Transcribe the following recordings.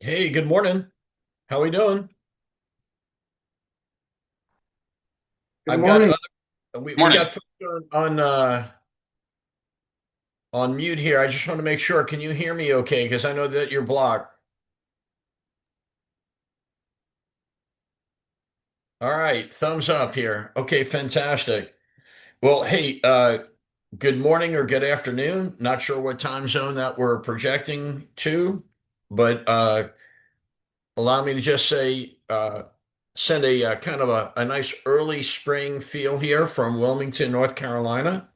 Hey, good morning. How we doing? Good I've got morning. we Morning. got folks on mute here. I just want to make sure. Can you hear me okay? Because I know that you're blocked. All right, thumbs up here. Okay, fantastic. Well, hey, good morning or good afternoon. Not sure what time zone that we're projecting to, but allow me to just say, send a kind of a nice early spring feel here from Wilmington, North Carolina.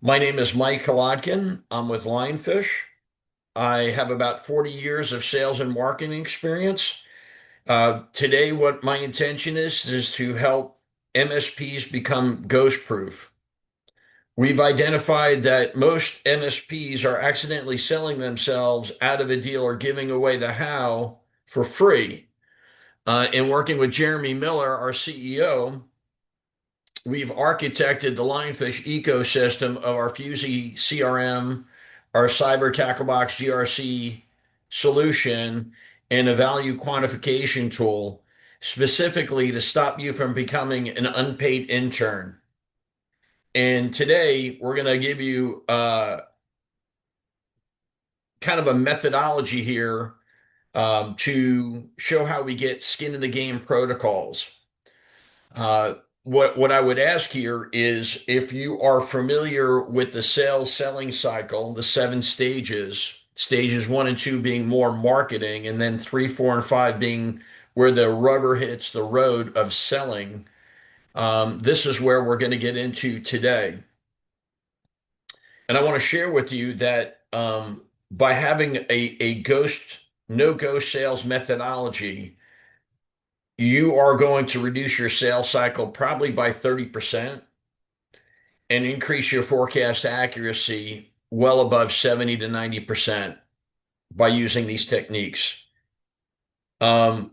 My name is Mike Kolodkin. I'm with Lionfish. I have about 40 years of sales and marketing experience. Today, what my intention is to help MSPs become ghost proof. We've identified that most MSPs are accidentally selling themselves out of a deal or giving away the how for free. In working with Jeremy Miller, our CEO, we've architected the Lionfish ecosystem of our Fusey CRM, our Cyber Tackle Box GRC solution, and a value quantification tool specifically to stop you from becoming an unpaid intern. And today we're going to give you kind of a methodology here to show how we get skin in the game protocols. Uh, what I would ask here is if you are familiar with the sales selling cycle, the seven stages, stages one and two being more marketing, and then three, four, and five being where the rubber hits the road of selling. This is where we're going to get into today. And I want to share with you that by having a no ghost sales methodology, you are going to reduce your sales cycle probably by 30% and increase your forecast accuracy well above 70 to 90% by using these techniques.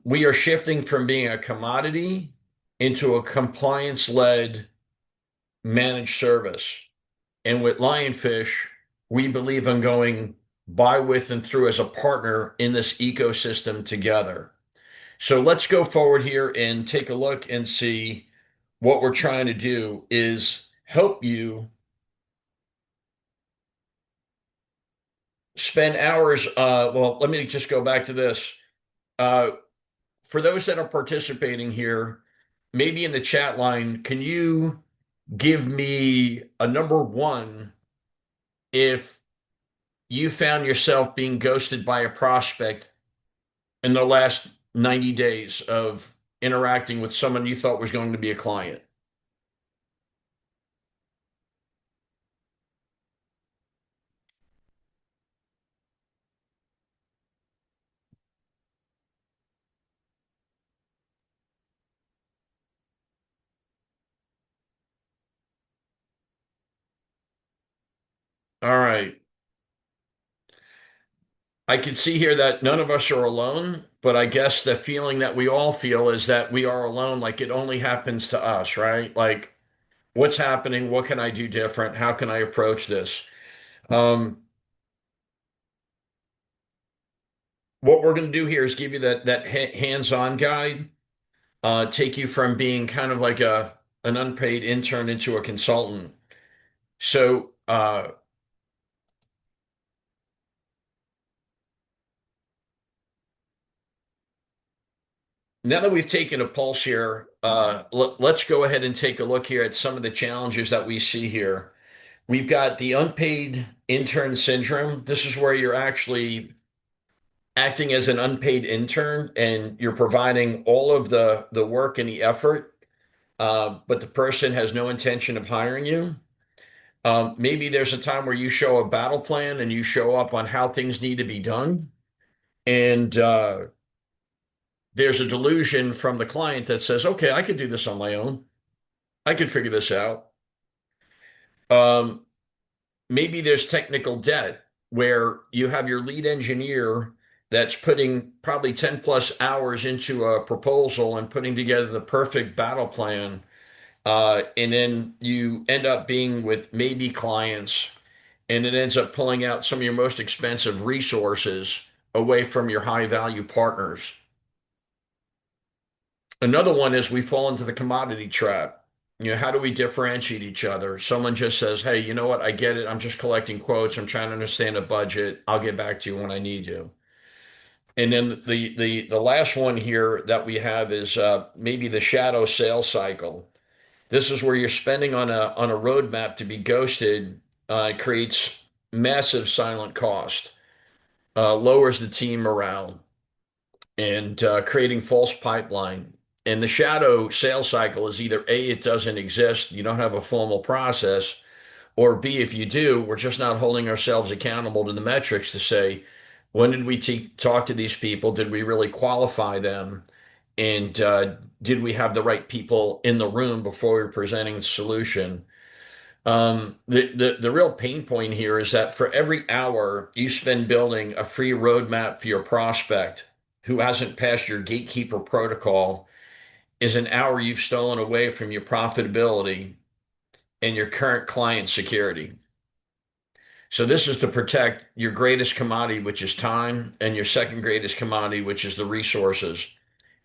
We are shifting from being a commodity into a compliance-led managed service. And with Lionfish, we believe in going by, with, and through as a partner in this ecosystem together. So let's go forward here and take a look and see what we're trying to do is help you spend hours. Well, let me just go back to this. Uh, for those that are participating here, maybe in the chat line, can you give me a number one if you found yourself being ghosted by a prospect in the last 90 days of interacting with someone you thought was going to be a client? All right. I can see here that none of us are alone, but I guess the feeling that we all feel is that we are alone, like it only happens to us, right? Like, what's happening? What can I do different? How can I approach this? Um, what we're going to do here is give you that hands-on guide, take you from being kind of like a an unpaid intern into a consultant. So now that we've taken a pulse here, let's go ahead and take a look here at some of the challenges that we see here. We've got the unpaid intern syndrome. This is where you're actually acting as an unpaid intern and you're providing all of the work and the effort, but the person has no intention of hiring you. Maybe there's a time where you show a battle plan and you show up on how things need to be done, and there's a delusion from the client that says, "Okay, I could do this on my own. I could figure this out." Um, Maybe there's technical debt where you have your lead engineer that's putting probably 10 plus hours into a proposal and putting together the perfect battle plan. And then you end up being with maybe clients, and it ends up pulling out some of your most expensive resources away from your high value partners. Another one is we fall into the commodity trap. How do we differentiate each other? Someone just says, "Hey, you know what? I get it. I'm just collecting quotes. I'm trying to understand a budget. I'll get back to you when I need you." And then the last one here that we have is maybe the shadow sales cycle. This is where you're spending on a roadmap to be ghosted. Creates massive silent cost, lowers the team morale, and creating false pipeline. And the shadow sales cycle is either A, it doesn't exist, you don't have a formal process, or B, if you do, we're just not holding ourselves accountable to the metrics to say, when did we talk to these people? Did we really qualify them? And did we have the right people in the room before we were presenting the solution? The real pain point here is that for every hour you spend building a free roadmap for your prospect who hasn't passed your gatekeeper protocol is an hour you've stolen away from your profitability and your current client security. So this is to protect your greatest commodity, which is time, and your second greatest commodity, which is the resources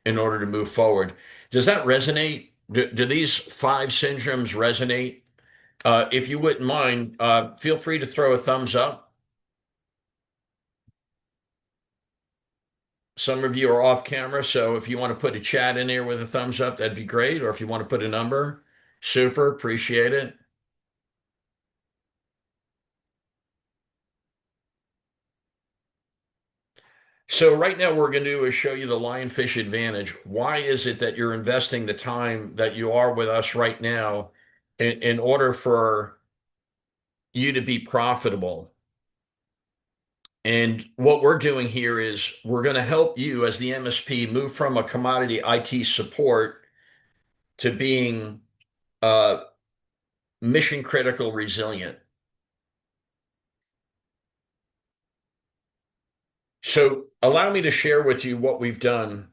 in order to move forward. Does that resonate? Do these five syndromes resonate? If you wouldn't mind, feel free to throw a thumbs up. Some of you are off camera, so if you want to put a chat in here with a thumbs up, that'd be great. Or if you want to put a number, super, appreciate it. So right now, what we're going to do is show you the Lionfish advantage. Why is it that you're investing the time that you are with us right now in order for you to be profitable? And what we're doing here is we're going to help you as the MSP move from a commodity IT support to being uh, mission critical resilient. So allow me to share with you what we've done.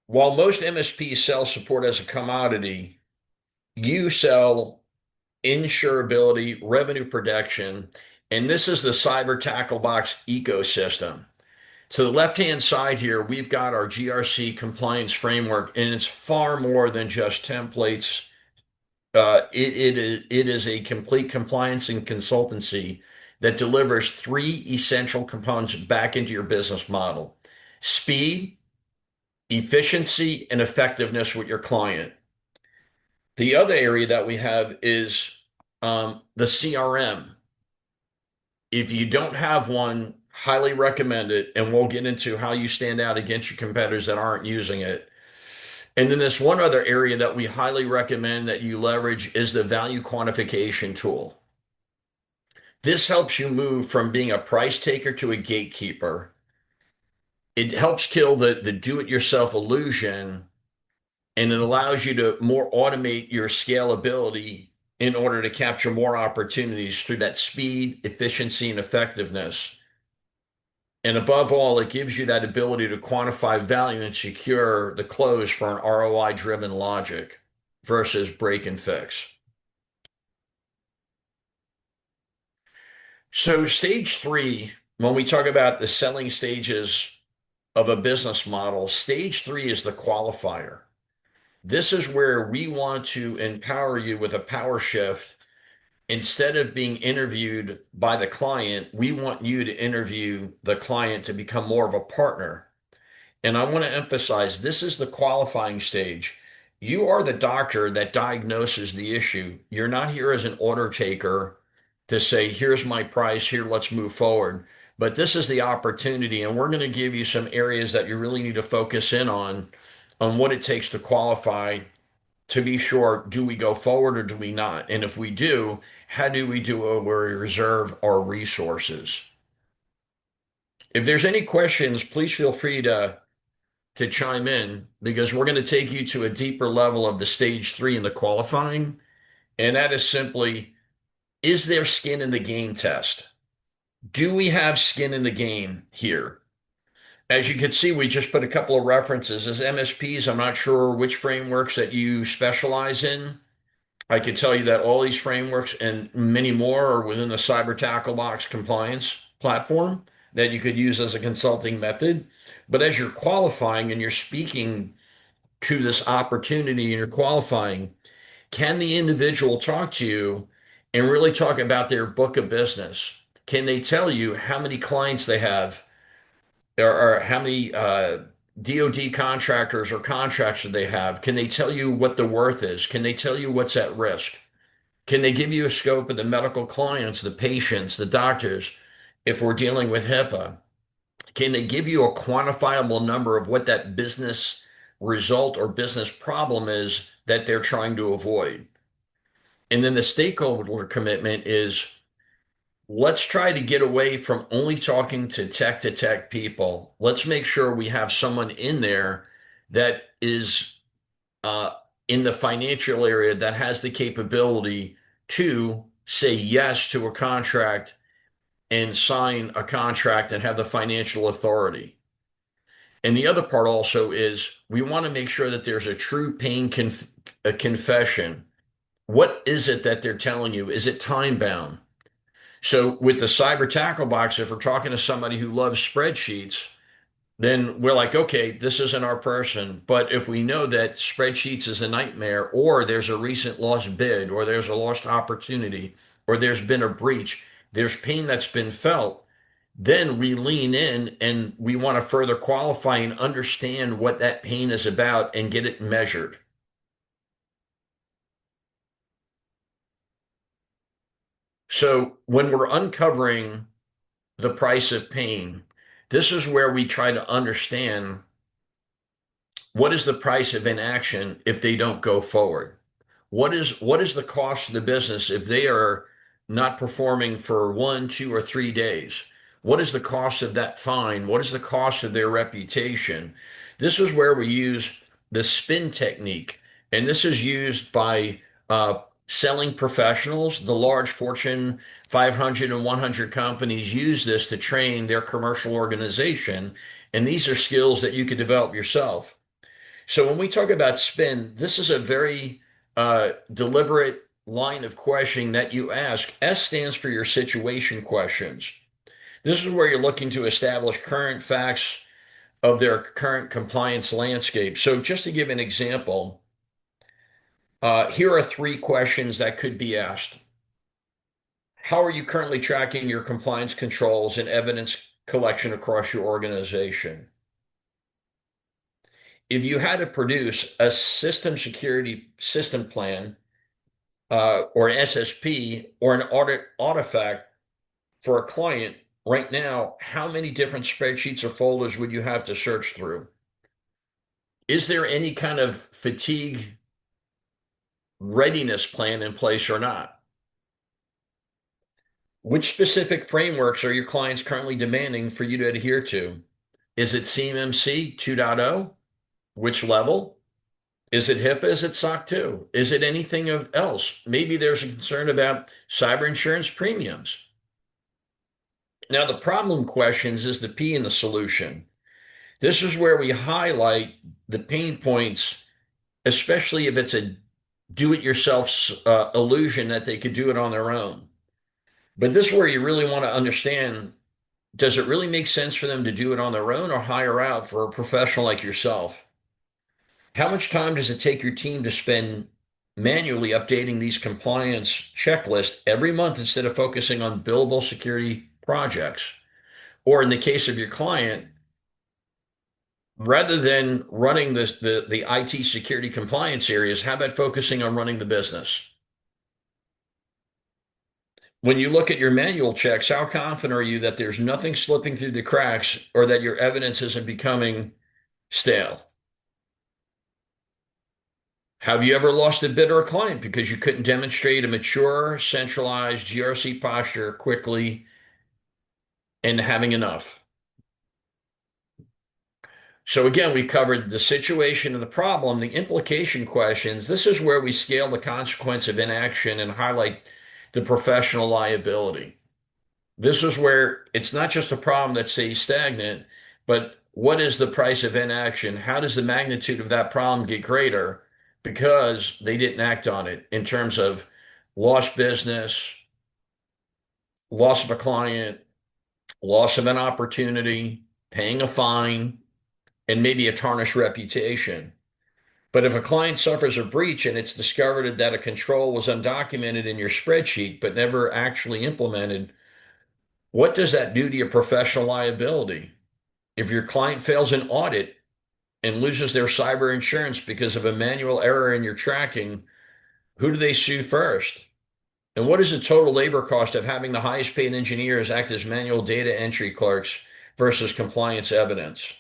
While most MSPs sell support as a commodity, you sell insurability, revenue protection, and this is the cyber tackle box ecosystem. To the left-hand side here, we've got our GRC compliance framework, and it's far more than just templates. It is a complete compliance and consultancy that delivers three essential components back into your business model: speed, efficiency, and effectiveness with your client. The other area that we have is the CRM. If you don't have one, highly recommend it, and we'll get into how you stand out against your competitors that aren't using it. And then this one other area that we highly recommend that you leverage is the value quantification tool. This helps you move from being a price taker to a gatekeeper. It helps kill the do-it-yourself illusion, and it allows you to more automate your scalability in order to capture more opportunities through that speed, efficiency, and effectiveness. And above all, it gives you that ability to quantify value and secure the close for an ROI-driven logic versus break and fix. So stage three, when we talk about the selling stages of a business model, stage three is the qualifier. This is where we want to empower you with a power shift. Instead of being interviewed by the client, we want you to interview the client to become more of a partner. And I want to emphasize this is the qualifying stage. You are the doctor that diagnoses the issue. You're not here as an order taker to say, here's my price, here, let's move forward. But this is the opportunity, and we're going to give you some areas that you really need to focus in on what it takes to qualify to be sure, do we go forward or do we not? And if we do, how do we do it where we reserve our resources? If there's any questions, please feel free to chime in because we're going to take you to a deeper level of the stage three in the qualifying. And that is simply, is there skin in the game test? Do we have skin in the game here? As you can see, we just put a couple of references. As MSPs, I'm not sure which frameworks that you specialize in. I can tell you that all these frameworks and many more are within the Cyber Tackle Box compliance platform. that you could use as a consulting method. But as you're qualifying and you're speaking to this opportunity and you're qualifying, can the individual talk to you and really talk about their book of business? Can they tell you how many clients they have or how many DoD contractors or contracts that they have? Can they tell you what the worth is? Can they tell you what's at risk? Can they give you a scope of the medical clients, the patients, the doctors, if we're dealing with HIPAA? Can they give you a quantifiable number of what that business result or business problem is that they're trying to avoid? And then the stakeholder commitment is let's try to get away from only talking to tech people. Let's make sure we have someone in there that is uh, in the financial area that has the capability to say yes to a contract and sign a contract and have the financial authority. And the other part also is we want to make sure that there's a true a confession. What is it that they're telling you? Is it time bound? So with the cyber tackle box, if we're talking to somebody who loves spreadsheets, then we're like, okay, this isn't our person. But if we know that spreadsheets is a nightmare, or there's a recent lost bid, or there's a lost opportunity, or there's been a breach, there's pain that's been felt, then we lean in and we want to further qualify and understand what that pain is about and get it measured. So when we're uncovering the price of pain, this is where we try to understand what is the price of inaction if they don't go forward? What is the cost to the business if they are not performing for 1, 2, or 3 days? What is the cost of that fine? What is the cost of their reputation? This is where we use the spin technique, and this is used by selling professionals. The large Fortune 500 and 100 companies use this to train their commercial organization, and these are skills that you could develop yourself. So when we talk about spin, this is a very deliberate line of questioning that you ask. S stands for your situation questions. This is where you're looking to establish current facts of their current compliance landscape. So just to give an example, here are three questions that could be asked. How are you currently tracking your compliance controls and evidence collection across your organization? If you had to produce a system security system plan or an SSP or an audit artifact for a client right now, how many different spreadsheets or folders would you have to search through? Is there any kind of fatigue readiness plan in place or not? Which specific frameworks are your clients currently demanding for you to adhere to? Is it CMMC 2.0? Which level? Is it HIPAA? Is it SOC 2? Is it anything else? Maybe there's a concern about cyber insurance premiums. Now, the problem questions is the P in the solution. This is where we highlight the pain points, especially if it's a do-it-yourself illusion that they could do it on their own. But this is where you really want to understand, does it really make sense for them to do it on their own or hire out for a professional like yourself? How much time does it take your team to spend manually updating these compliance checklists every month instead of focusing on billable security projects? Or in the case of your client, rather than running the IT security compliance areas, how about focusing on running the business? When you look at your manual checks, how confident are you that there's nothing slipping through the cracks or that your evidence isn't becoming stale? Have you ever lost a bid or a client because you couldn't demonstrate a mature, centralized GRC posture quickly and having enough? So again, we covered the situation and the problem, the implication questions. This is where we scale the consequence of inaction and highlight the professional liability. This is where it's not just a problem that stays stagnant, but what is the price of inaction? How does the magnitude of that problem get greater because they didn't act on it in terms of lost business, loss of a client, loss of an opportunity, paying a fine, and maybe a tarnished reputation. But if a client suffers a breach and it's discovered that a control was undocumented in your spreadsheet but never actually implemented, what does that do to your professional liability? If your client fails an audit and loses their cyber insurance because of a manual error in your tracking, who do they sue first? And what is the total labor cost of having the highest paid engineers act as manual data entry clerks versus compliance evidence?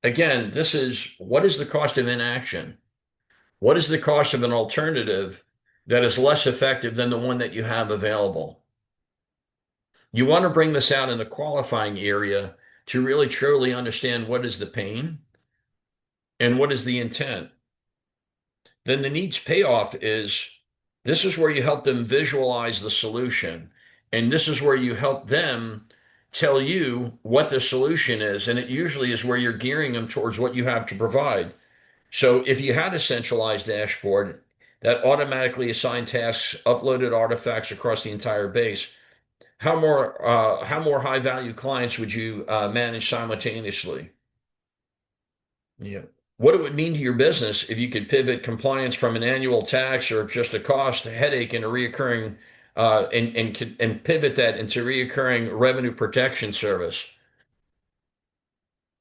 Again, this is what is the cost of inaction? What is the cost of an alternative that is less effective than the one that you have available? You want to bring this out in the qualifying area to really truly understand what is the pain and what is the intent. Then the needs payoff is this is where you help them visualize the solution. And this is where you help them tell you what the solution is. And it usually is where you're gearing them towards what you have to provide. So if you had a centralized dashboard that automatically assigned tasks, uploaded artifacts across the entire base, how more high value clients would you manage simultaneously? Yeah. What it would mean to your business if you could pivot compliance from an annual tax or just a cost, a headache, and a reoccurring and pivot that into reoccurring revenue protection service,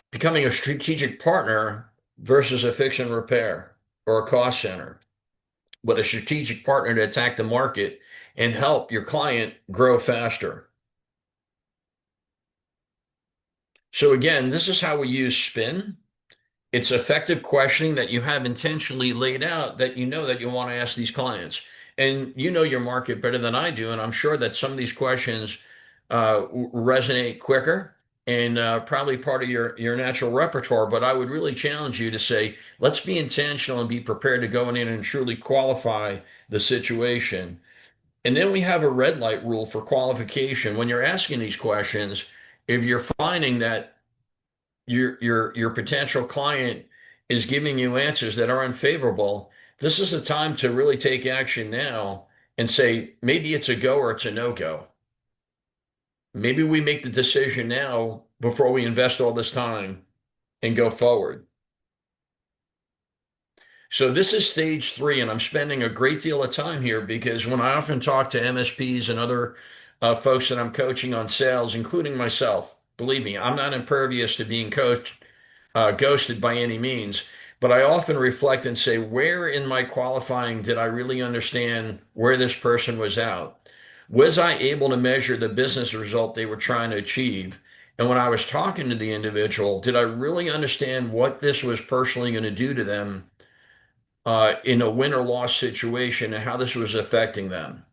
becoming a strategic partner versus a fix and repair or a cost center, but a strategic partner to attack the market and help your client grow faster. So again, this is how we use spin. It's effective questioning that you have intentionally laid out that you know that you want to ask these clients. And you know your market better than I do. And I'm sure that some of these questions resonate quicker and probably part of your natural repertoire. But I would really challenge you to say, let's be intentional and be prepared to go in and truly qualify the situation. And then we have a red light rule for qualification. When you're asking these questions, if you're finding that your potential client is giving you answers that are unfavorable, this is the time to really take action now and say maybe it's a go or it's a no-go. Maybe we make the decision now before we invest all this time and go forward. So this is stage three, and I'm spending a great deal of time here because when I often talk to MSPs and other folks that I'm coaching on sales, including myself, believe me, I'm not impervious to being coached ghosted by any means, but I often reflect and say, where in my qualifying did I really understand where this person was out? Was I able to measure the business result they were trying to achieve? And when I was talking to the individual, did I really understand what this was personally going to do to them in a win or loss situation and how this was affecting them?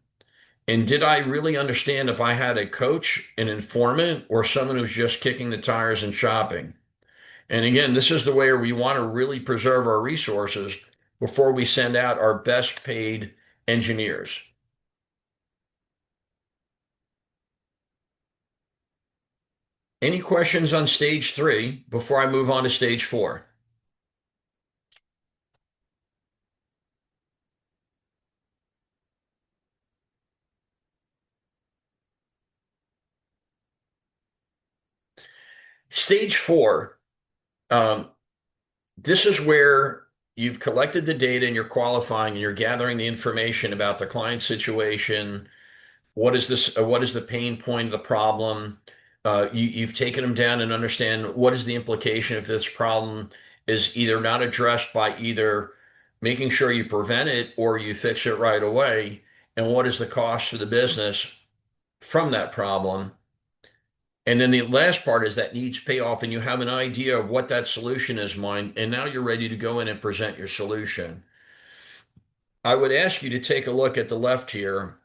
And did I really understand if I had a coach, an informant, or someone who's just kicking the tires and shopping? And again, this is the way we want to really preserve our resources before we send out our best paid engineers. Any questions on stage three before I move on to stage four? Stage four, um, this is where you've collected the data and you're qualifying and you're gathering the information about the client situation. What is this? What is the pain point of the problem? You've taken them down and understand what is the implication if this problem is either not addressed by either making sure you prevent it or you fix it right away, and what is the cost to the business from that problem. And then the last part is that needs payoff, and you have an idea of what that solution is, mine, and now you're ready to go in and present your solution. I would ask you to take a look at the left here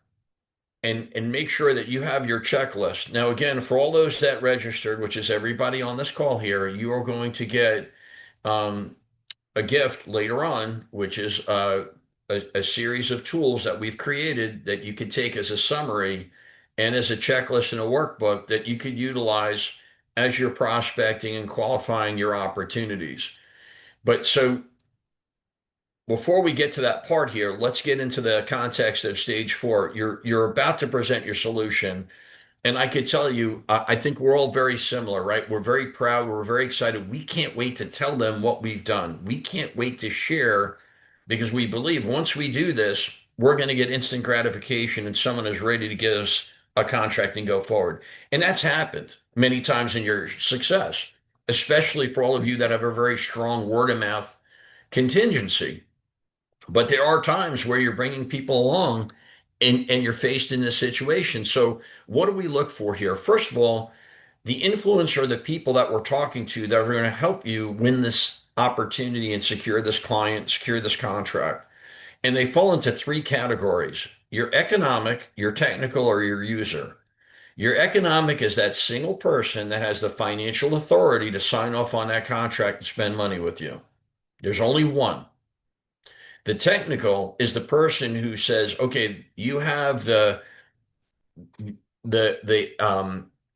and make sure that you have your checklist. Now, again, for all those that registered, which is everybody on this call here, you are going to get um, a gift later on, which is a series of tools that we've created that you could take as a summary and as a checklist and a workbook that you could utilize as you're prospecting and qualifying your opportunities. But so before we get to that part here, let's get into the context of stage four. You're about to present your solution. And I could tell you, I think we're all very similar, right? We're very proud. We're very excited. We can't wait to tell them what we've done. We can't wait to share because we believe once we do this, we're going to get instant gratification and someone is ready to give us a contract and go forward. And that's happened many times in your success, especially for all of you that have a very strong word of mouth contingency. But there are times where you're bringing people along and you're faced in this situation. So, what do we look for here? First of all, the influence are the people that we're talking to that are going to help you win this opportunity and secure this client, secure this contract. And they fall into three categories: your economic, your technical, or your user. Your economic is that single person that has the financial authority to sign off on that contract and spend money with you. There's only one. The technical is the person who says, okay, you have the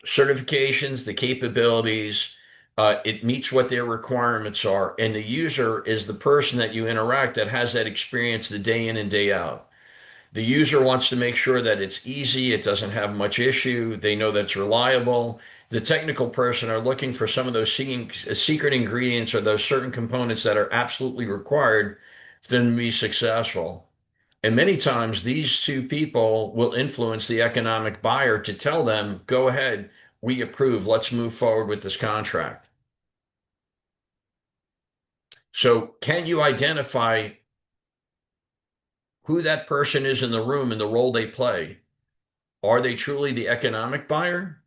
certifications, the capabilities, it meets what their requirements are. And the user is the person that you interact that has that experience the day in and day out. The user wants to make sure that it's easy, it doesn't have much issue, they know that it's reliable. The technical person are looking for some of those secret ingredients or those certain components that are absolutely required for them to be successful. And many times these two people will influence the economic buyer to tell them, go ahead, we approve, let's move forward with this contract. So, can you identify who that person is in the room and the role they play? Are they truly the economic buyer?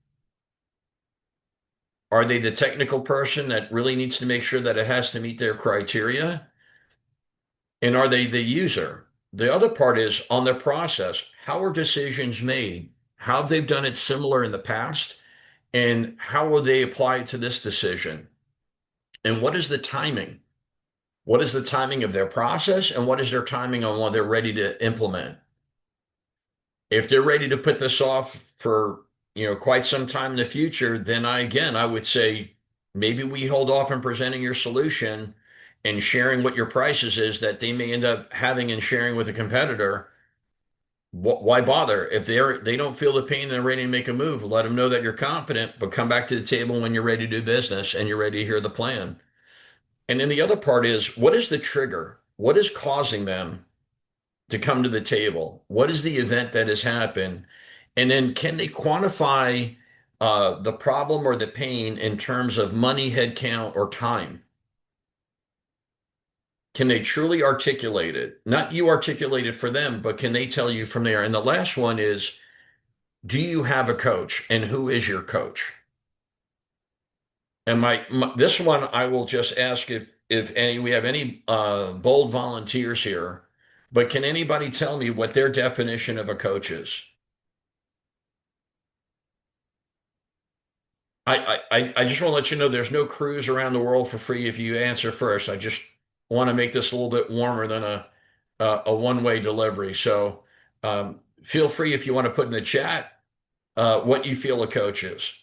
Are they the technical person that really needs to make sure that it has to meet their criteria? And are they the user? The other part is on their process. How are decisions made? How they've done it similar in the past? And how will they apply it to this decision? And what is the timing? What is the timing of their process? And what is their timing on when they're ready to implement? If they're ready to put this off for, quite some time in the future, then I would say maybe we hold off on presenting your solution and sharing what your prices is that they may end up having and sharing with a competitor. Why bother? If they don't feel the pain and they're ready to make a move, let them know that you're competent, but come back to the table when you're ready to do business and you're ready to hear the plan. And then the other part is, what is the trigger? What is causing them to come to the table? What is the event that has happened? And then can they quantify the problem or the pain in terms of money, headcount, or time? Can they truly articulate it? Not you articulate it for them, but can they tell you from there? And the last one is, do you have a coach? And who is your coach? And this one, I will just ask if any we have any bold volunteers here, but can anybody tell me what their definition of a coach is? I just want to let you know there's no cruise around the world for free if you answer first. I just want to make this a little bit warmer than a one-way delivery. So feel free if you want to put in the chat what you feel a coach is.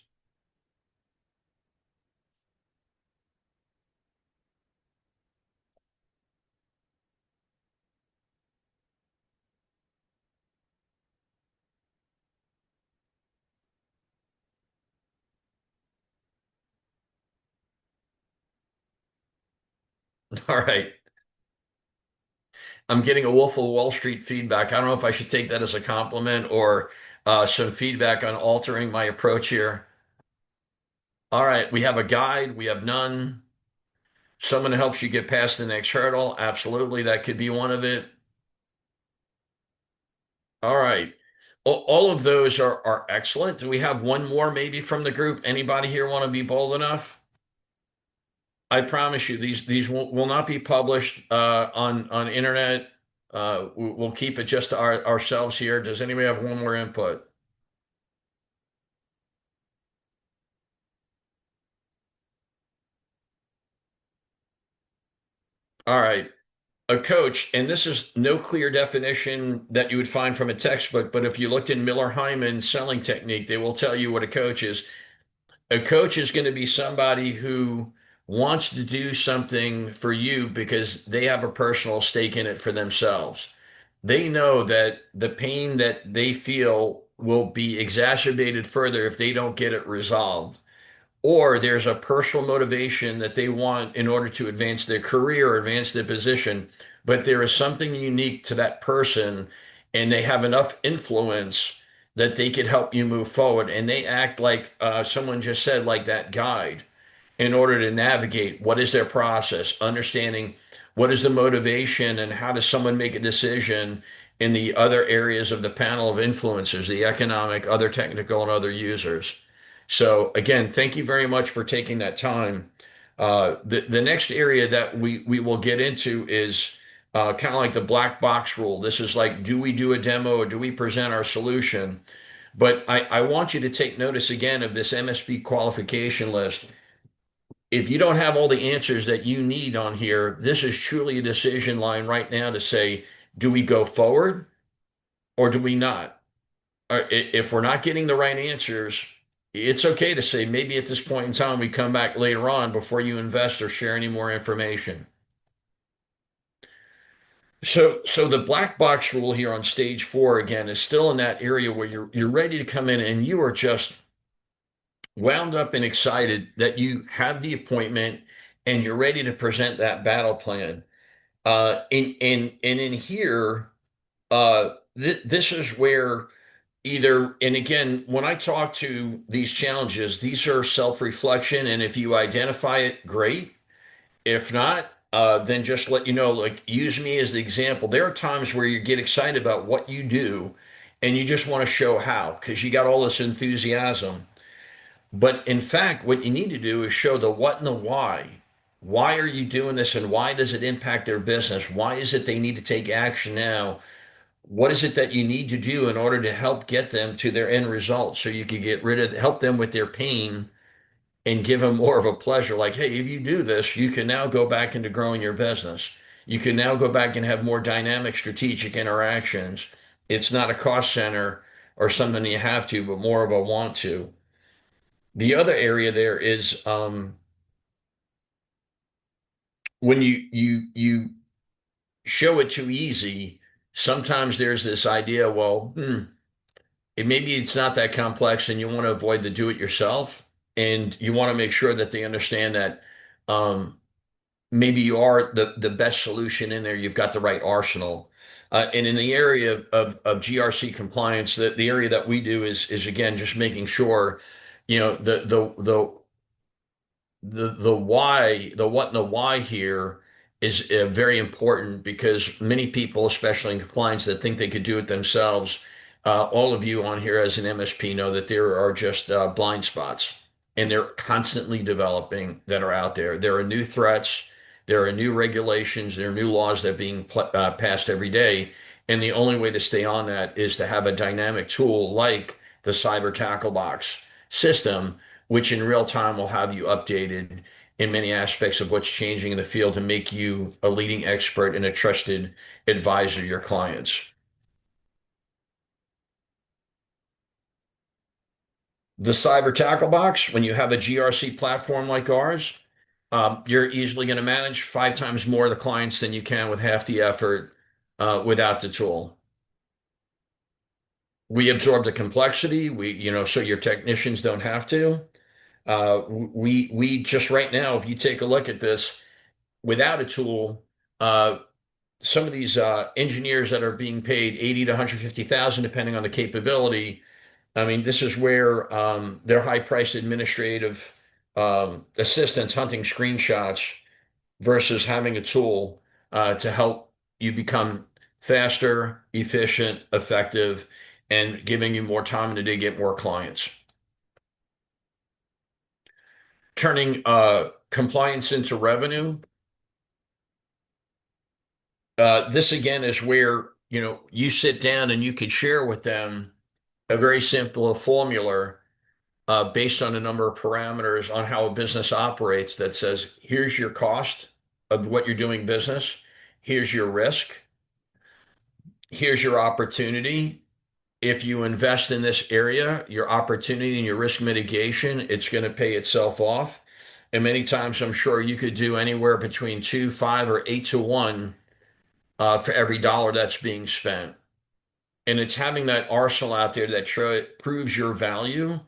All right. I'm getting a Wolf of Wall Street feedback. I don't know if I should take that as a compliment or some feedback on altering my approach here. All right, we have a guide, we have none. Someone who helps you get past the next hurdle. Absolutely, that could be one of it. All right. All of those are excellent. Do we have one more maybe from the group? Anybody here want to be bold enough? I promise you, these will not be published on internet. We'll keep it just to ourselves here. Does anybody have one more input? All right. A coach, and this is no clear definition that you would find from a textbook, but if you looked in Miller Hyman's selling technique, they will tell you what a coach is. A coach is going to be somebody who wants to do something for you because they have a personal stake in it for themselves. They know that the pain that they feel will be exacerbated further if they don't get it resolved. Or there's a personal motivation that they want in order to advance their career or advance their position, but there is something unique to that person, and they have enough influence that they could help you move forward. And they act like someone just said, like that guide in order to navigate what is their process, understanding what is the motivation and how does someone make a decision in the other areas of the panel of influencers, the economic, other technical, and other users. So again, thank you very much for taking that time. The next area that we will get into is kind of like the black box rule. This is like, do we do a demo or do we present our solution? But I want you to take notice again of this MSP qualification list. If you don't have all the answers that you need on here, this is truly a decision line right now to say, do we go forward or do we not? If we're not getting the right answers, it's okay to say maybe at this point in time we come back later on before you invest or share any more information. So the black box rule here on stage four again is still in that area where you're ready to come in and you are just wound up and excited that you have the appointment and you're ready to present that battle plan. And in here, this is where either, and again, when I talk to these challenges, these are self-reflection, and if you identify it, great. If not, then just let you know, like use me as the example. There are times where you get excited about what you do, and you just want to show how because you got all this enthusiasm. But in fact, what you need to do is show the what and the why. Why are you doing this and why does it impact their business? Why is it they need to take action now? What is it that you need to do in order to help get them to their end result so you can get rid of, help them with their pain and give them more of a pleasure? Like, hey, if you do this, you can now go back into growing your business. You can now go back and have more dynamic strategic interactions. It's not a cost center or something you have to, but more of a want to. The other area there is when you show it too easy, sometimes there's this idea, well, maybe it's not that complex, and you want to avoid the do it yourself, and you want to make sure that they understand that um, maybe you are the best solution in there. You've got the right arsenal. And in the area of GRC compliance, the area that we do is again just making sure, the why, the what and the why here is very important because many people, especially in compliance, that think they could do it themselves. All of you on here as an MSP know that there are just blind spots, and they're constantly developing that are out there. There are new threats, there are new regulations, there are new laws that are being passed every day, and the only way to stay on that is to have a dynamic tool like the Cyber Tackle Box system, which in real time will have you updated in many aspects of what's changing in the field to make you a leading expert and a trusted advisor to your clients. The Cyber Tackle Box, when you have a GRC platform like ours, you're easily going to manage 5 times more of the clients than you can with half the effort without the tool. We absorb the complexity. So your technicians don't have to. We just right now, if you take a look at this, without a tool, uh, some of these engineers that are being paid 80 to 150,000, depending on the capability. I mean, this is where they're high-priced administrative assistants hunting screenshots versus having a tool to help you become faster, efficient, effective, and giving you more time in the day to get more clients. Turning compliance into revenue. This again is where, you sit down and you could share with them a very simple formula based on a number of parameters on how a business operates that says, here's your cost of what you're doing business, here's your risk, here's your opportunity. If you invest in this area, your opportunity and your risk mitigation, it's going to pay itself off. And many times, I'm sure you could do anywhere between 2, 5, or 8 to 1 for every dollar that's being spent. And it's having that arsenal out there that proves your value.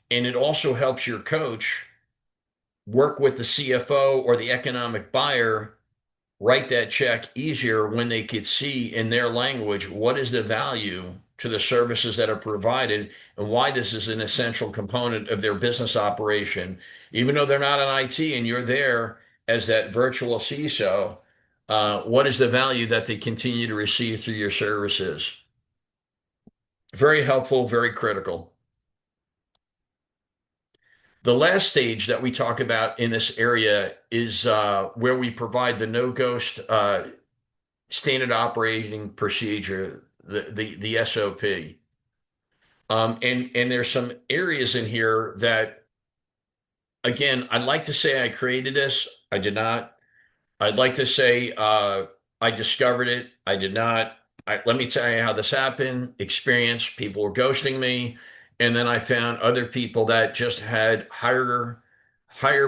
And it also helps your coach work with the CFO or the economic buyer, write that check easier when they could see in their language what is the value to the services that are provided and why this is an essential component of their business operation. Even though they're not in IT and you're there as that virtual CISO, what is the value that they continue to receive through your services? Very helpful, very critical. The last stage that we talk about in this area is where we provide the no ghost standard operating procedure, the SOP. And there's some areas in here that, again, I'd like to say I created this. I did not. I'd like to say I discovered it. I did not. Let me tell you how this happened. Experience, people were ghosting me, and then I found other people that just had higher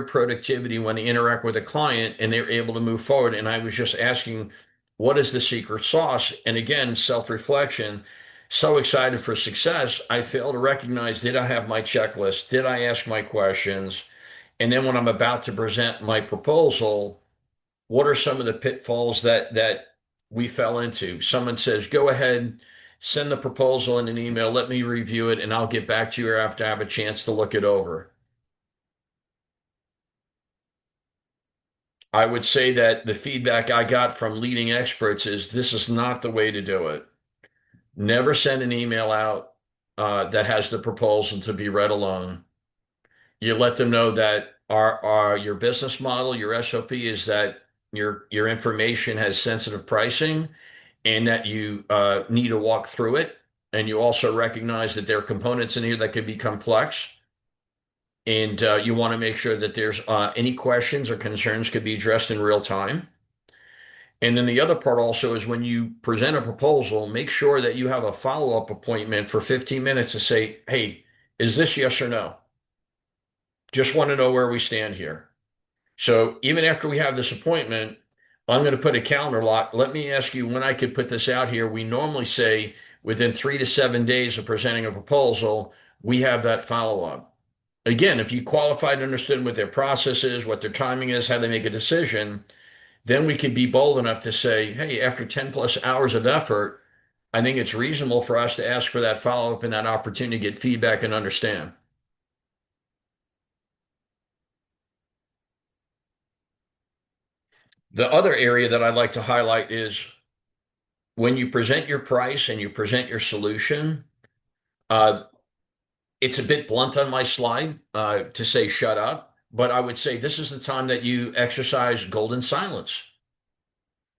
productivity when they interact with a client, and they were able to move forward. And I was just asking, what is the secret sauce? And again, self-reflection. So excited for success, I fail to recognize, did I have my checklist? Did I ask my questions? And then when I'm about to present my proposal, what are some of the pitfalls that we fell into? Someone says, go ahead, send the proposal in an email, let me review it, and I'll get back to you after I have a chance to look it over. I would say that the feedback I got from leading experts is this is not the way to do it. Never send an email out that has the proposal to be read alone. You let them know that your business model, your SOP is that your information has sensitive pricing and that you need to walk through it. And you also recognize that there are components in here that could be complex. And you want to make sure that there's any questions or concerns could be addressed in real time. And then the other part also is when you present a proposal, make sure that you have a follow-up appointment for 15 minutes to say, hey, is this yes or no? Just want to know where we stand here. So even after we have this appointment, I'm going to put a calendar lock. Let me ask you when I could put this out here. We normally say within 3 to 7 days of presenting a proposal, we have that follow-up. Again, if you qualified and understood what their process is, what their timing is, how they make a decision, then we could be bold enough to say, hey, after 10 plus hours of effort, I think it's reasonable for us to ask for that follow-up and that opportunity to get feedback and understand. The other area that I'd like to highlight is when you present your price and you present your solution, uh, it's a bit blunt on my slide to say shut up, but I would say this is the time that you exercise golden silence.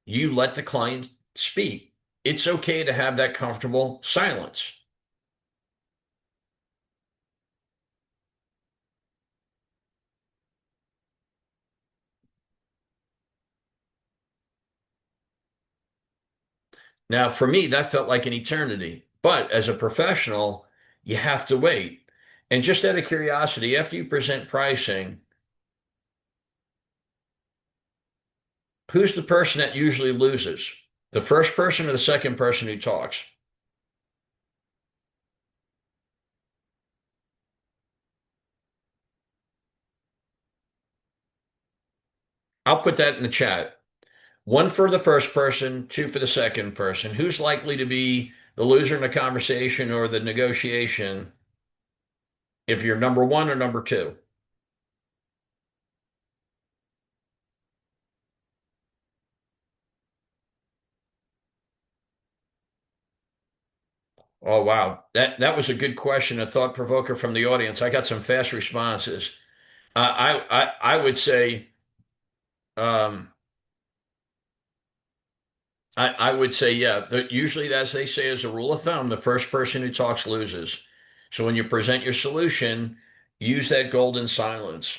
You let the client speak. It's okay to have that comfortable silence. Now, for me, that felt like an eternity, but as a professional, you have to wait. And just out of curiosity, after you present pricing, who's the person that usually loses? The first person or the second person who talks? I'll put that in the chat. One for the first person, two for the second person. Who's likely to be the loser in the conversation or the negotiation if you're number one or number two? Oh, wow. That was a good question, a thought provoker from the audience. I got some fast responses. I would say um, I would say yeah. Usually, as they say, as a rule of thumb, the first person who talks loses. So when you present your solution, use that golden silence.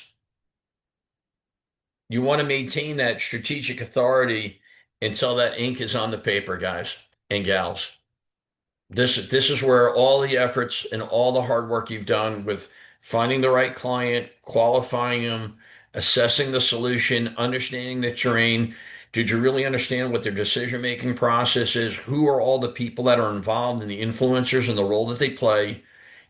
You want to maintain that strategic authority until that ink is on the paper, guys and gals. This is where all the efforts and all the hard work you've done with finding the right client, qualifying them, assessing the solution, understanding the terrain. Did you really understand what their decision-making process is? Who are all the people that are involved and the influencers and the role that they play?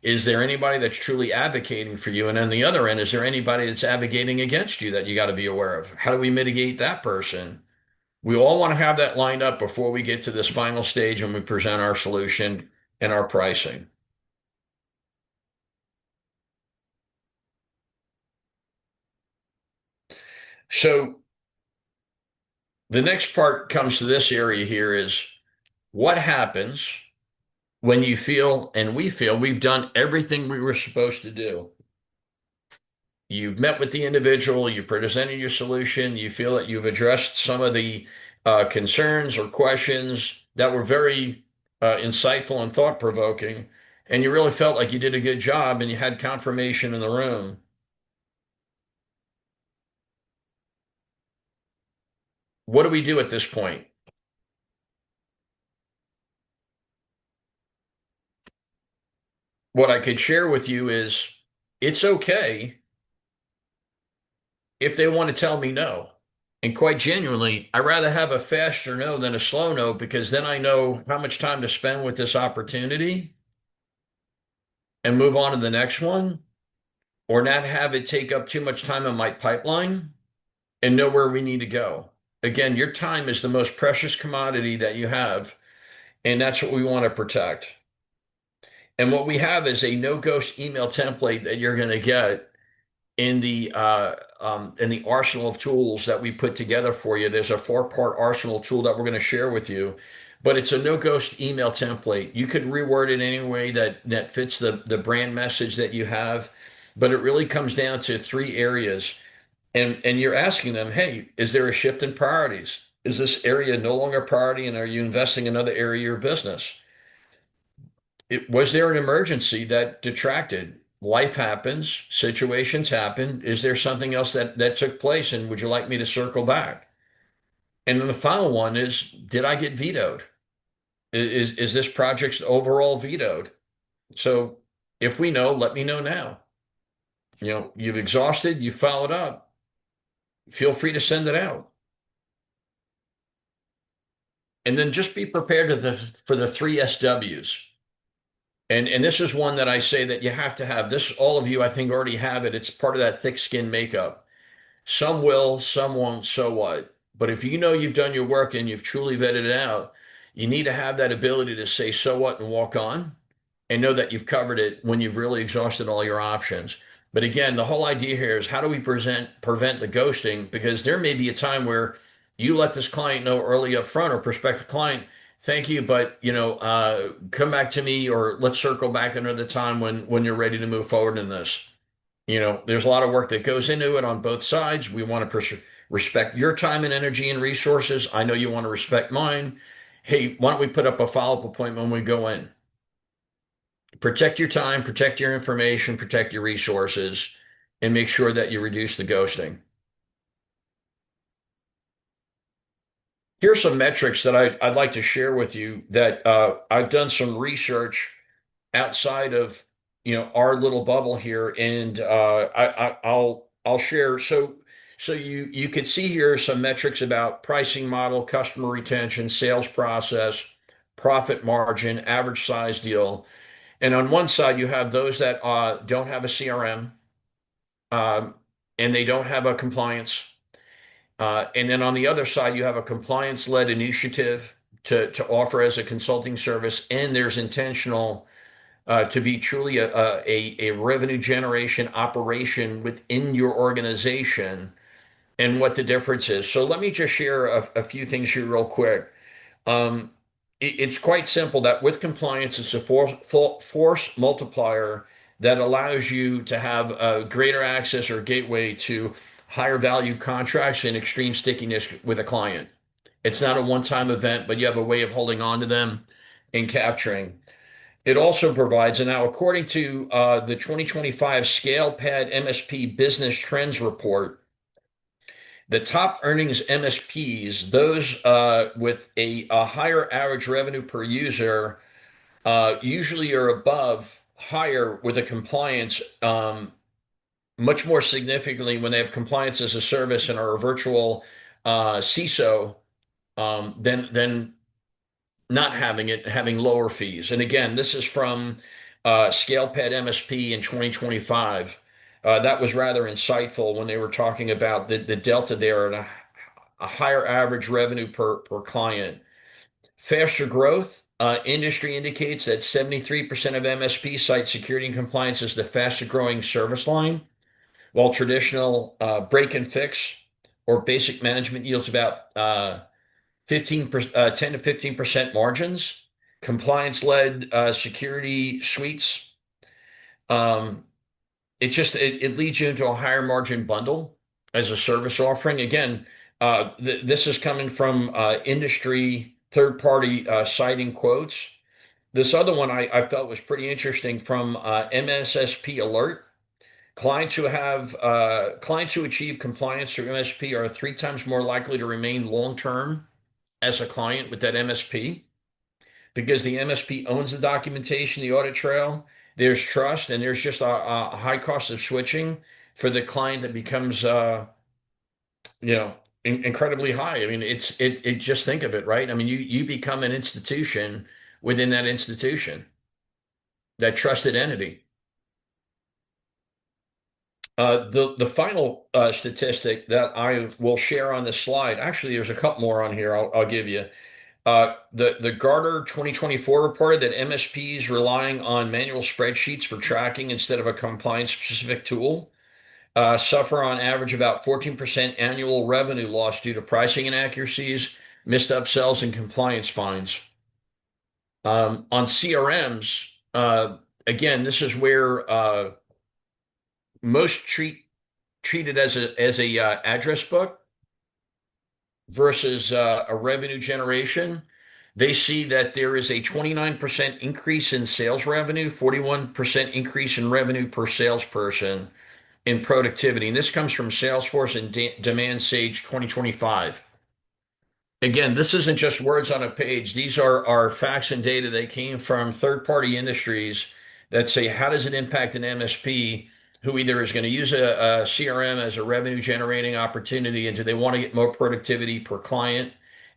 Is there anybody that's truly advocating for you? And on the other end, is there anybody that's advocating against you that you got to be aware of? How do we mitigate that person? We all want to have that lined up before we get to this final stage and we present our solution and our pricing. So the next part comes to this area here is what happens when you feel and we feel we've done everything we were supposed to do. You've met with the individual, you presented your solution, you feel that you've addressed some of the concerns or questions that were very insightful and thought-provoking, and you really felt like you did a good job and you had confirmation in the room. What do we do at this point? What I could share with you is it's okay if they want to tell me no. And quite genuinely, I'd rather have a faster no than a slow no because then I know how much time to spend with this opportunity and move on to the next one, or not have it take up too much time in my pipeline and know where we need to go. Again, your time is the most precious commodity that you have, and that's what we want to protect. And what we have is a no ghost email template that you're going to get in the arsenal of tools that we put together for you. There's a four-part arsenal tool that we're going to share with you, but it's a no ghost email template. You could reword it any way that fits the brand message that you have, but it really comes down to three areas. And you're asking them, hey, is there a shift in priorities? Is this area no longer a priority, and are you investing in another area of your business? Was there an emergency that detracted? Life happens, situations happen. Is there something else that took place, and would you like me to circle back? And then the final one is, did I get vetoed? Is this project overall vetoed? So if we know, let me know now. You've exhausted, you followed up. Feel free to send it out. And then just be prepared for the three SWs. And this is one that I say that you have to have. This, all of you, I think, already have it. It's part of that thick skin makeup. Some will, some won't, so what? But if you know you've done your work and you've truly vetted it out, you need to have that ability to say, so what, and walk on and know that you've covered it when you've really exhausted all your options. But again, the whole idea here is how do we prevent the ghosting? Because there may be a time where you let this client know early up front or prospective client, thank you, but come back to me or let's circle back another time when you're ready to move forward in this. There's a lot of work that goes into it on both sides. We want to respect your time and energy and resources. I know you want to respect mine. Hey, why don't we put up a follow-up appointment when we go in? Protect your time, protect your information, protect your resources, and make sure that you reduce the ghosting. Here's some metrics that I'd like to share with you that I've done some research outside of our little bubble here, and I'll share. So you can see here some metrics about pricing model, customer retention, sales process, profit margin, average size deal. And on one side, you have those that don't have a CRM, um, and they don't have a compliance. And then on the other side, you have a compliance-led initiative to offer as a consulting service, and there's intentional to be truly a revenue generation operation within your organization and what the difference is. So let me just share a few things here real quick. Um, it's quite simple that with compliance, it's a force multiplier that allows you to have a greater access or gateway to higher value contracts and extreme stickiness with a client. It's not a one-time event, but you have a way of holding on to them and capturing. It also provides, and now according to the 2025 ScalePad MSP Business Trends Report, the top earnings MSPs, those with a higher average revenue per user, usually are above higher with a compliance much more significantly when they have compliance as a service and are a virtual CISO than not having it, having lower fees. And again, this is from ScalePad MSP in 2025. That was rather insightful when they were talking about the delta there and a higher average revenue per client. Faster growth. Industry indicates that 73% of MSP cite security and compliance as the fastest growing service line, while traditional break and fix or basic management yields about 10 to 15% margins. Compliance-led security suites. Um, it leads you into a higher margin bundle as a service offering. Again, this is coming from industry third-party citing quotes. This other one I felt was pretty interesting from MSSP Alert. Clients who achieve compliance through MSP are three times more likely to remain long term as a client with that MSP because the MSP owns the documentation, the audit trail. There's trust, and there's just a high cost of switching for the client that becomes, you know, incredibly high. I mean, it. Just think of it, right? I mean, you become an institution within that institution, that trusted entity. The final statistic that I will share on this slide, actually, there's a couple more on here. I'll give you. The Gartner 2024 reported that MSPs relying on manual spreadsheets for tracking instead of a compliance-specific tool suffer on average about 14% annual revenue loss due to pricing inaccuracies, missed upsells, and compliance fines. On CRMs, again, this is where most treat it as a address book versus a revenue generation. They see that there is a 29% increase in sales revenue, 41% increase in revenue per salesperson in productivity. And this comes from Salesforce and Demand Sage 2025. Again, this isn't just words on a page. These are facts and data that came from third-party industries that say, how does it impact an MSP who either is going to use a CRM as a revenue generating opportunity, and do they want to get more productivity per client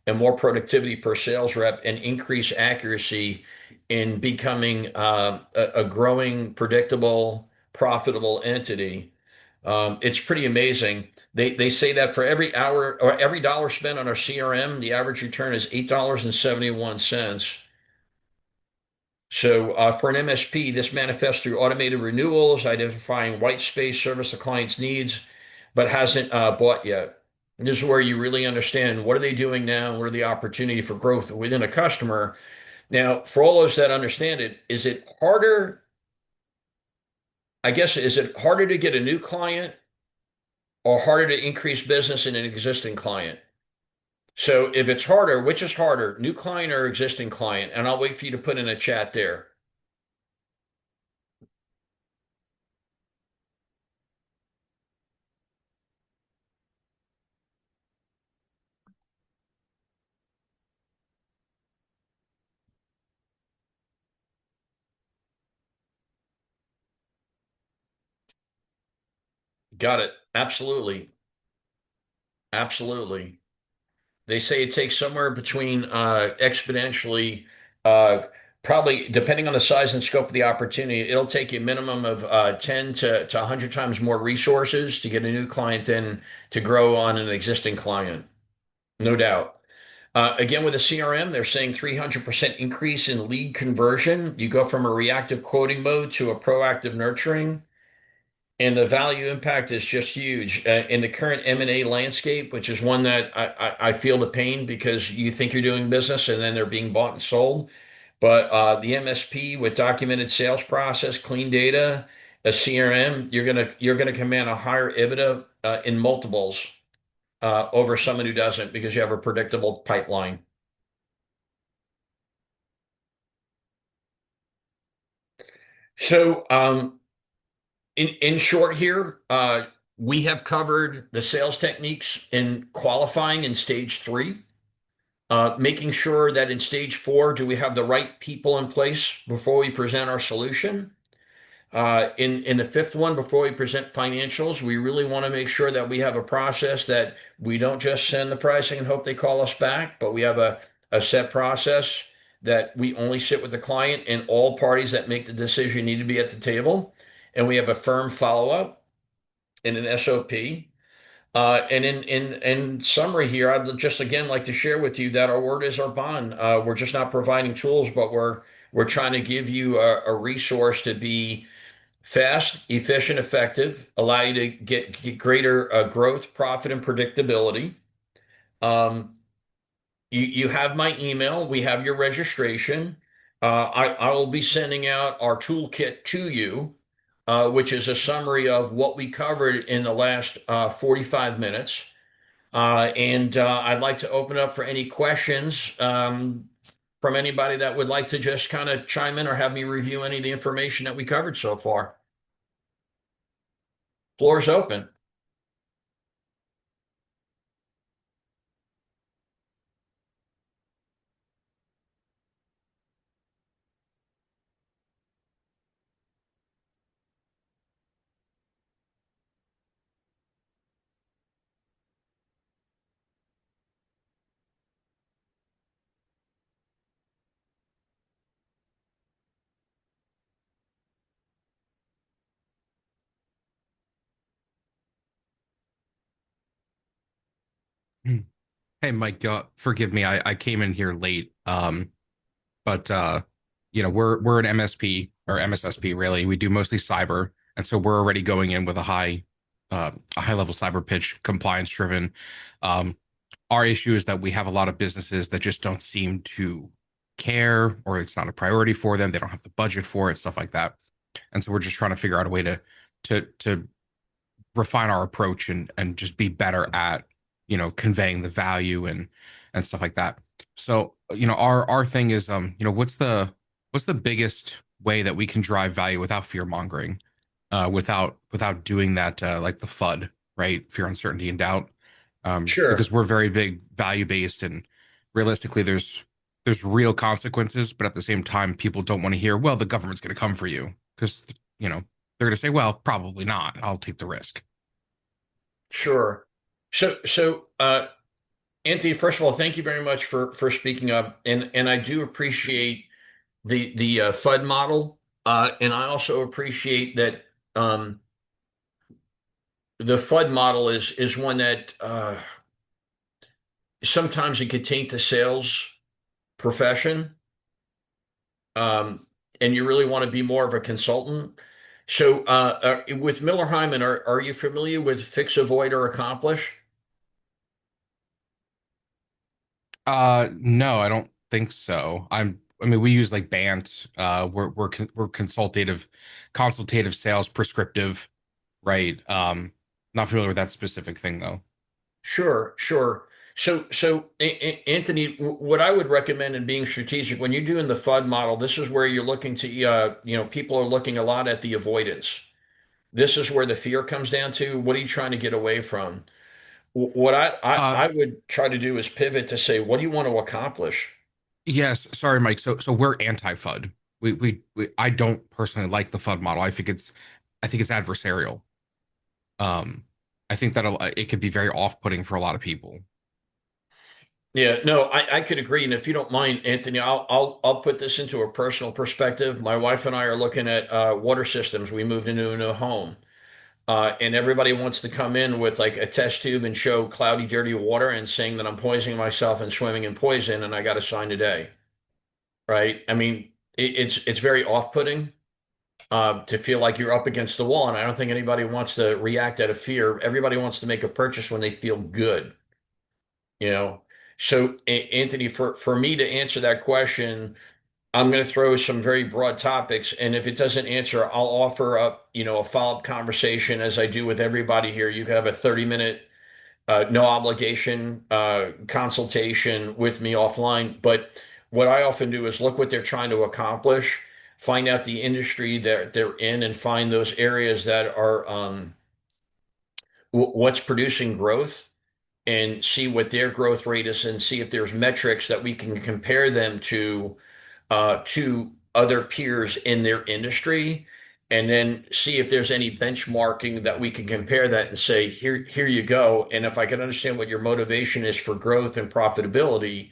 and more productivity per sales rep and increase accuracy in becoming a growing, predictable, profitable entity? It's pretty amazing. They say that for every hour or every dollar spent on our CRM, the average return is $8.71. So for an MSP, this manifests through automated renewals, identifying white space, service the client's needs, but hasn't bought yet. And this is where you really understand what are they doing now, what are the opportunity for growth within a customer. Now, for all those that understand it, is it harder? I guess, is it harder to get a new client or harder to increase business in an existing client? So if it's harder, which is harder, new client or existing client? And I'll wait for you to put in a chat there. Got it. Absolutely. Absolutely. They say it takes somewhere between exponentially, uh, probably depending on the size and scope of the opportunity, it'll take you a minimum of 10 to 100 times more resources to get a new client than to grow on an existing client. No doubt. Again, with a CRM, they're saying 300% increase in lead conversion. You go from a reactive quoting mode to a proactive nurturing, and the value impact is just huge. In the current M&A landscape, which is one that I feel the pain because you think you're doing business and then they're being bought and sold. But the MSP with documented sales process, clean data, a CRM, you're gonna command a higher EBITDA in multiples over someone who doesn't because you have a predictable pipeline. So, in short here, we have covered the sales techniques in qualifying in stage three, making sure that in stage four, do we have the right people in place before we present our solution? In the fifth one, before we present financials, we really want to make sure that we have a process that we don't just send the pricing and hope they call us back, but we have a set process that we only sit with the client and all parties that make the decision need to be at the table. And we have a firm follow-up and an SOP. And in summary here, I'd just again like to share with you that our word is our bond. We're just not providing tools, but we're trying to give you a resource to be fast, efficient, effective, allow you to get greater growth, profit, and predictability. Um, you have my email. We have your registration. I will be sending out our toolkit to you, which is a summary of what we covered in the last 45 minutes. And I'd like to open up for any questions from anybody that would like to just kind of chime in or have me review any of the information that we covered so far. Floor is open. Hey Mike, forgive me. I came in here late. But we're an MSP or MSSP really. We do mostly cyber, and so we're already going in with a high level cyber pitch, compliance driven. Um, our issue is that we have a lot of businesses that just don't seem to care, or it's not a priority for them. They don't have the budget for it, stuff like that. And so we're just trying to figure out a way to refine our approach and just be better at conveying the value and stuff like that. So our thing is what's the biggest way that we can drive value without fear mongering, without doing that, like the FUD, right? Fear, uncertainty, and doubt. Because Sure, we're very big value based, and realistically there's real consequences, but at the same time people don't want to hear, well, the government's going to come for you, because they're going to say, well, probably not, I'll take the risk. sure. So, Anthony, first of all, thank you very much for speaking up, and I do appreciate the FUD model, and I also appreciate that the FUD model is one that sometimes it could taint the sales profession, um, and you really want to be more of a consultant. So, with Miller Hyman, are you familiar with fix, avoid, or accomplish? No, I don't think so. I mean, we use like BANT. We're consultative sales, prescriptive, right? Not familiar with that specific thing though. Sure, sure. So, Anthony, what I would recommend in being strategic when you're doing the FUD model, this is where you're looking to, people are looking a lot at the avoidance. This is where the fear comes down to. What are you trying to get away from? What Uh, I would try to do is pivot to say, what do you want to accomplish? yes, sorry, Mike. So we're anti-FUD. I don't personally like the FUD model. I think it's adversarial. Um, I think that it could be very off-putting for a lot of people. Yeah, no, I could agree. And if you don't mind, Anthony, I'll put this into a personal perspective. My wife and I are looking at water systems. We moved into a new home. And everybody wants to come in with like a test tube and show cloudy, dirty water and saying that I'm poisoning myself and swimming in poison and I got a sign today, right? I mean, it's very off-putting to feel like you're up against the wall, and I don't think anybody wants to react out of fear. Everybody wants to make a purchase when they feel good, you know. So, Anthony, for me to answer that question, I'm going to throw some very broad topics, and if it doesn't answer, I'll offer up, a follow-up conversation as I do with everybody here. You can have a 30-minute, no obligation consultation with me offline. But what I often do is look what they're trying to accomplish, find out the industry that they're in, and find those areas that are what's producing growth and see what their growth rate is and see if there's metrics that we can compare them to other peers in their industry and then see if there's any benchmarking that we can compare that and say, here you go. And if I can understand what your motivation is for growth and profitability,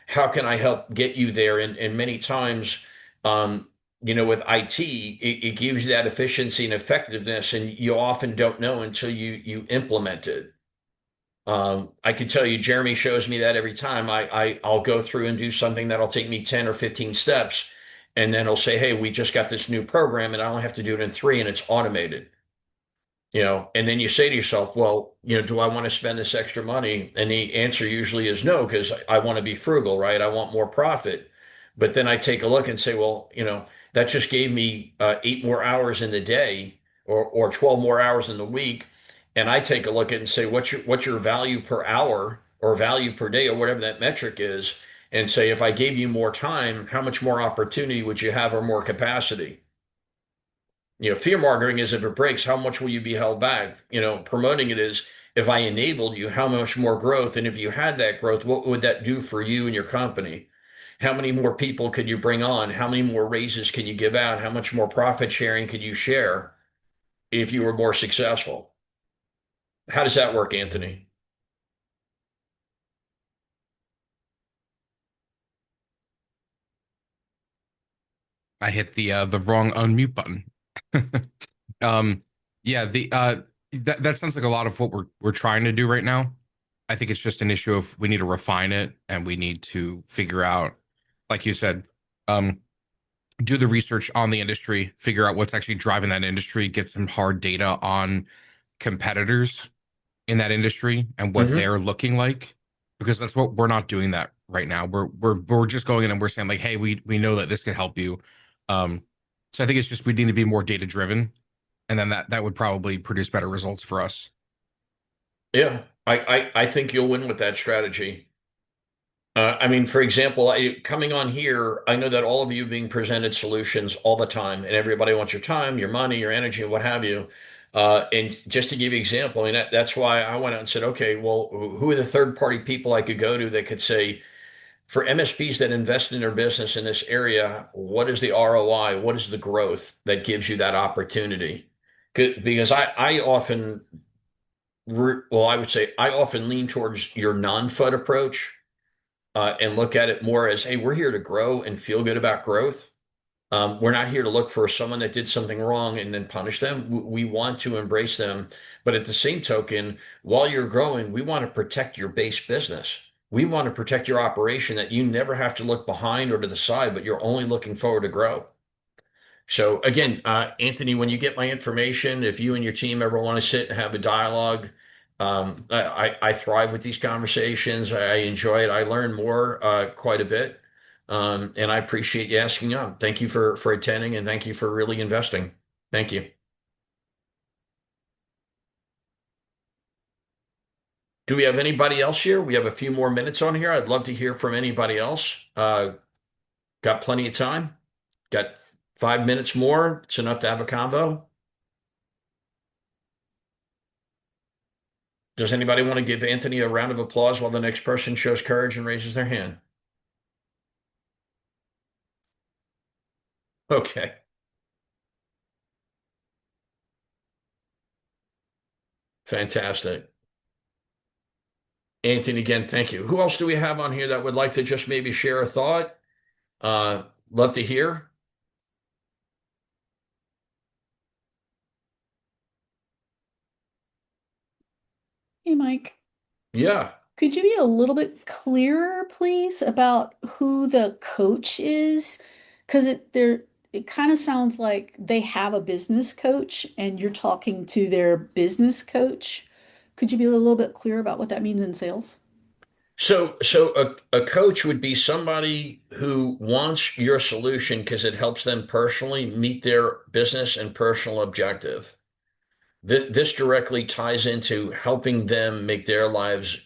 how can I help get you there? And many times, um, with IT, it gives you that efficiency and effectiveness, and you often don't know until you implement it. I can tell you, Jeremy shows me that every time I'll go through and do something that'll take me 10 or 15 steps. And then he'll say, hey, we just got this new program and I only have to do it in three and it's automated. And then you say to yourself, well, do I want to spend this extra money? And the answer usually is no, because I want to be frugal, right? I want more profit. But then I take a look and say, well, that just gave me 8 more hours in the day or 12 more hours in the week. And I take a look at it and say, what's your value per hour or value per day or whatever that metric is? And say, if I gave you more time, how much more opportunity would you have or more capacity? Fear mongering is if it breaks, how much will you be held back? Promoting it is if I enabled you, how much more growth? And if you had that growth, what would that do for you and your company? How many more people could you bring on? How many more raises can you give out? How much more profit sharing could you share if you were more successful? How does that work, Anthony? I hit the wrong unmute button. Um, yeah, the that sounds like a lot of what we're trying to do right now. I think it's just an issue of we need to refine it and we need to figure out, like you said, um, do the research on the industry, figure out what's actually driving that industry, get some hard data on competitors in that industry and what Hmm. they're looking like, because that's what we're not doing that right now. We're just going in and we're saying like, hey, we know that this can help you. Um, so I think it's just we need to be more data driven, and then that would probably produce better results for us. Yeah, I think you'll win with that strategy. I mean, for example, coming on here, I know that all of you being presented solutions all the time, and everybody wants your time, your money, your energy, what have you. And just to give you an example, I mean, that's why I went out and said, okay, well, who are the third-party people I could go to that could say, for MSPs that invest in their business in this area, what is the ROI? What is the growth that gives you that opportunity? Because I often, well, I would say I often lean towards your non-FUD approach and look at it more as, hey, we're here to grow and feel good about growth. We're not here to look for someone that did something wrong and then punish them. We want to embrace them. But at the same token, while you're growing, we want to protect your base business. We want to protect your operation that you never have to look behind or to the side, but you're only looking forward to grow. So again, Anthony, when you get my information, if you and your team ever want to sit and have a dialogue, I thrive with these conversations. I enjoy it. I learn more quite a bit, and I appreciate you asking up. Thank you for attending, and thank you for really investing. Thank you. Do we have anybody else here? We have a few more minutes on here. I'd love to hear from anybody else. Got plenty of time. Got 5 minutes more. It's enough to have a convo. Does anybody want to give Anthony a round of applause while the next person shows courage and raises their hand? Okay, fantastic. Anthony, again, thank you. Who else do we have on here that would like to just maybe share a thought? Uh, Love to hear. Hey, Mike, Yeah. could you be a little bit clearer, please, about who the coach is? Because it kind of sounds like they have a business coach and you're talking to their business coach. Could you be a little bit clear about what that means in sales? So a coach would be somebody who wants your solution because it helps them personally meet their business and personal objective. This directly ties into helping them make their lives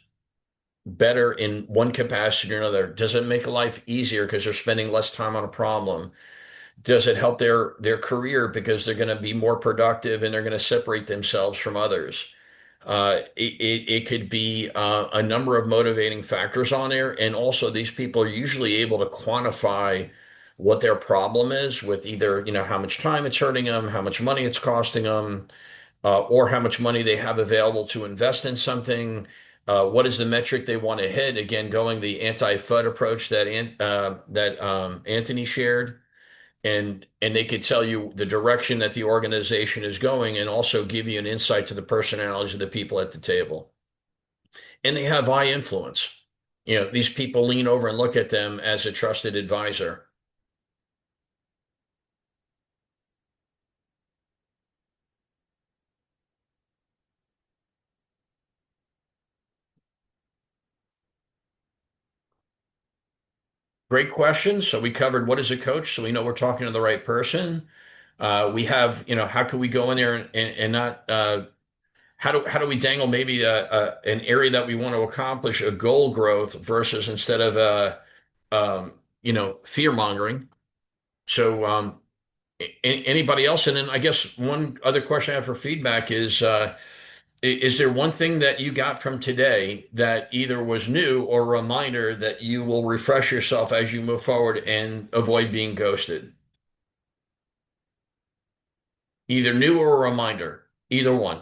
better in one capacity or another? Does it make life easier because they're spending less time on a problem? Does it help their career because they're going to be more productive and they're going to separate themselves from others? It could be a number of motivating factors on there, and also these people are usually able to quantify what their problem is with either, how much time it's hurting them, how much money it's costing them, or how much money they have available to invest in something. What is the metric they want to hit? Again, going the anti-FUD approach that Anthony shared, and they could tell you the direction that the organization is going, and also give you an insight to the personalities of the people at the table. And they have high influence. These people lean over and look at them as a trusted advisor. Great question. So we covered what is a coach, so we know we're talking to the right person. We have, how can we go in there and not how do we dangle maybe an area that we want to accomplish a goal growth versus instead of fear mongering. So anybody else? And then I guess one other question I have for feedback is there one thing that you got from today that either was new or a reminder that you will refresh yourself as you move forward and avoid being ghosted? Either new or a reminder, either one.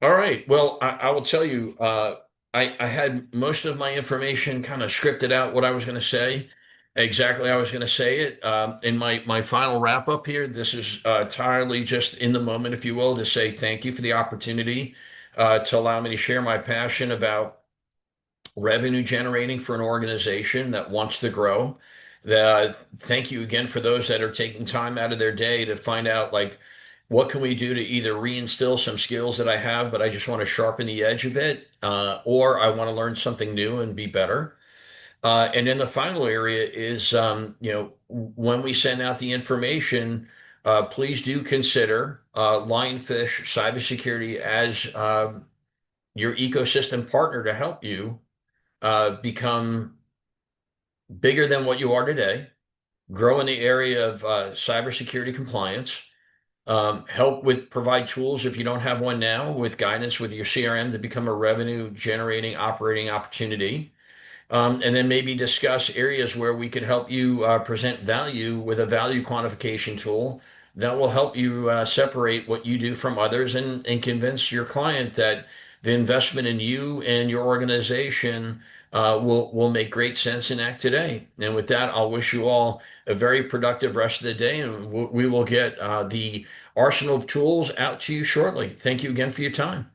All right. Well, I will tell you, I had most of my information kind of scripted out what I was going to say, exactly how I was going to say it. In my final wrap up here, this is entirely just in the moment, if you will, to say thank you for the opportunity to allow me to share my passion about revenue generating for an organization that wants to grow. Thank you again for those that are taking time out of their day to find out like what can we do to either reinstill some skills that I have, but I just want to sharpen the edge a bit, or I want to learn something new and be better. And then the final area is, when we send out the information, please do consider Lionfish Cybersecurity as your ecosystem partner to help you become bigger than what you are today, grow in the area of cybersecurity compliance, help with provide tools if you don't have one now with guidance with your CRM to become a revenue generating operating opportunity. And then maybe discuss areas where we could help you present value with a value quantification tool that will help you separate what you do from others and convince your client that the investment in you and your organization will make great sense and act today. And with that, I'll wish you all a very productive rest of the day, and we will get the arsenal of tools out to you shortly. Thank you again for your time.